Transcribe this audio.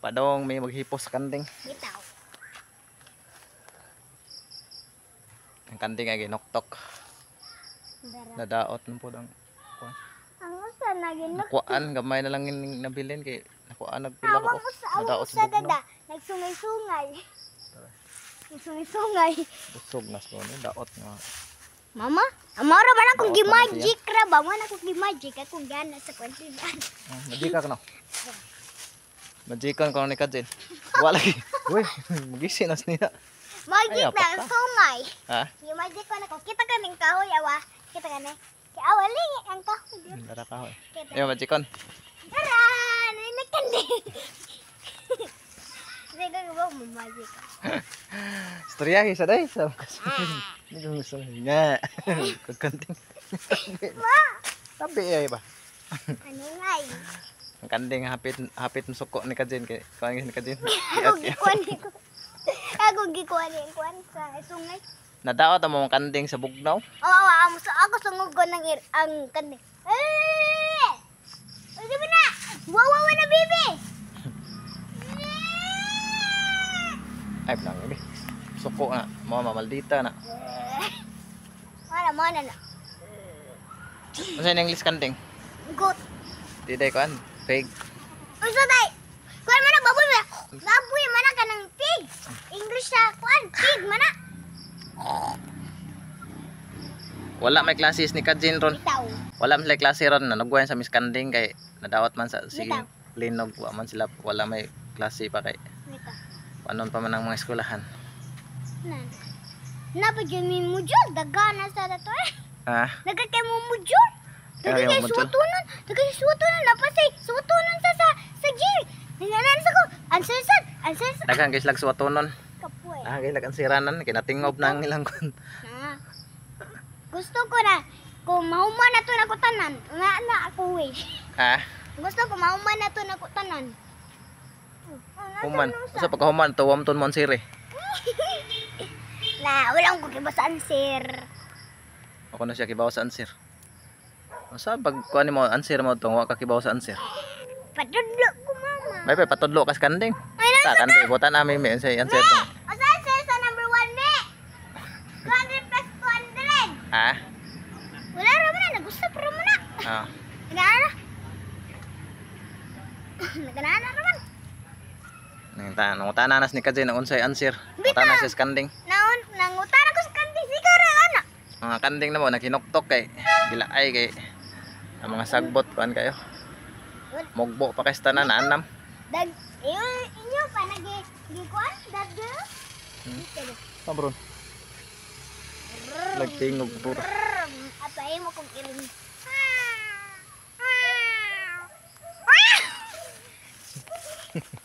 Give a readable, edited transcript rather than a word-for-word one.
Padong may maghipos sa kanding. Bitaw. Ang kanding ay ginoktok. Nadaot ng pudang. Ang usa na ginok. Nakuan, gamay na lang yung nabilin kay nakuan nagpila ko. Nadaot Sa sa bugnaw. dada. Nagsungay-sungay. Nagsungay-sungay. Busog na sa ni daot nga. Mama, amara man akong Daot naman gimagic ra ba? Man akong gimagic akong gana sa kwantidan. Magika ka no. Majikan ko ni Kajin. Wala lagi. Uy, magisi na niya. Magic Ay, apat na pa. sungay. Ha? Gimagic ko na ko. Kita ka ning kahoy awa. Kita ka ni. Kaya awali ang kahoy. Dara ka hoy. Kita. Ayo majikon. Tara, nakandi. Sige ko ba mo magic. Storya sa day sa Hindi ko gusto nga. Kagkanting. Ma, Tabi ay ba? ano nga eh. Ang kanding hapit ng suko ni Kajin kay kuan ni Kajin. Ako gikuan ko. Ako gikuan ni kuan sa sungay. Nadaot ang mga kanding sa bugnaw. Oo, ako sungog ko ng ang kani. Eh! Uy, ba na? Wawa na bibi. Ay lang ni. Suko na, mga mamaldita na. Mana na. Ano sa English kanding? Goat. Di day kuan. Pig. Usa tay. Kuan mana baboy mana? Baboy mana ka ng pig. English sa kuan, pig mana? Wala may klases ni Kajin ron. Bitaw. Wala may klase ron na nagwayan sa miskanding kay nadawat man sa sige Bitaw. linog wa man sila wala may klase pa kay Bitaw. panon pa man ang mga eskwelahan. Nan. Napagyan mi mujol dagana sa dato eh. Ah, Nagkakay mo mujol. Kaya Nagkakay mo mujol? suwatunon. Nagkakay suwatunon napasay. Suwatunon sa gym. Nanganan sa ko. Answer sad. daghang kay slag suwatonon. Kapoy. Ah, kay lag ang siranan kinatingob na ang ilang kon. Ah. Gusto ko na kung mahuman na to na ko tanan. Nga na ako eh. Ah, Gusto ko mahuman na to na ko tanan. human. Usa pagka human tuwam ton mon sire. Na wala akong kukibasaan sir. Ako na siya kibaw sa answer. Usa pag kuan mo answer mo tong wa ka kibaw sa answer. Patudlo ko mama. May patudlo kas kanding. Ay na. Ta kanding butan namin may say answer tong. Asa sir sa number 1 me? 200 plus 200. Ah, Wala raman na. Nagusto pa raman na. ah. Nagana na. Nagana na raman. Nang tanas ni Kajin ang unsay answer. Tanas sa kanding. Nangutan ako sa kanti. Sigaw ra ana. Mga kanding na mo nakinoktok kay gilaay kay ang mga sagbot kuan kayo. Mugbo pa kay tanan anam. Dag inyo pa nagikuan dag. Pabron. Nagtingog puro. Apay mo kung iring. Ah!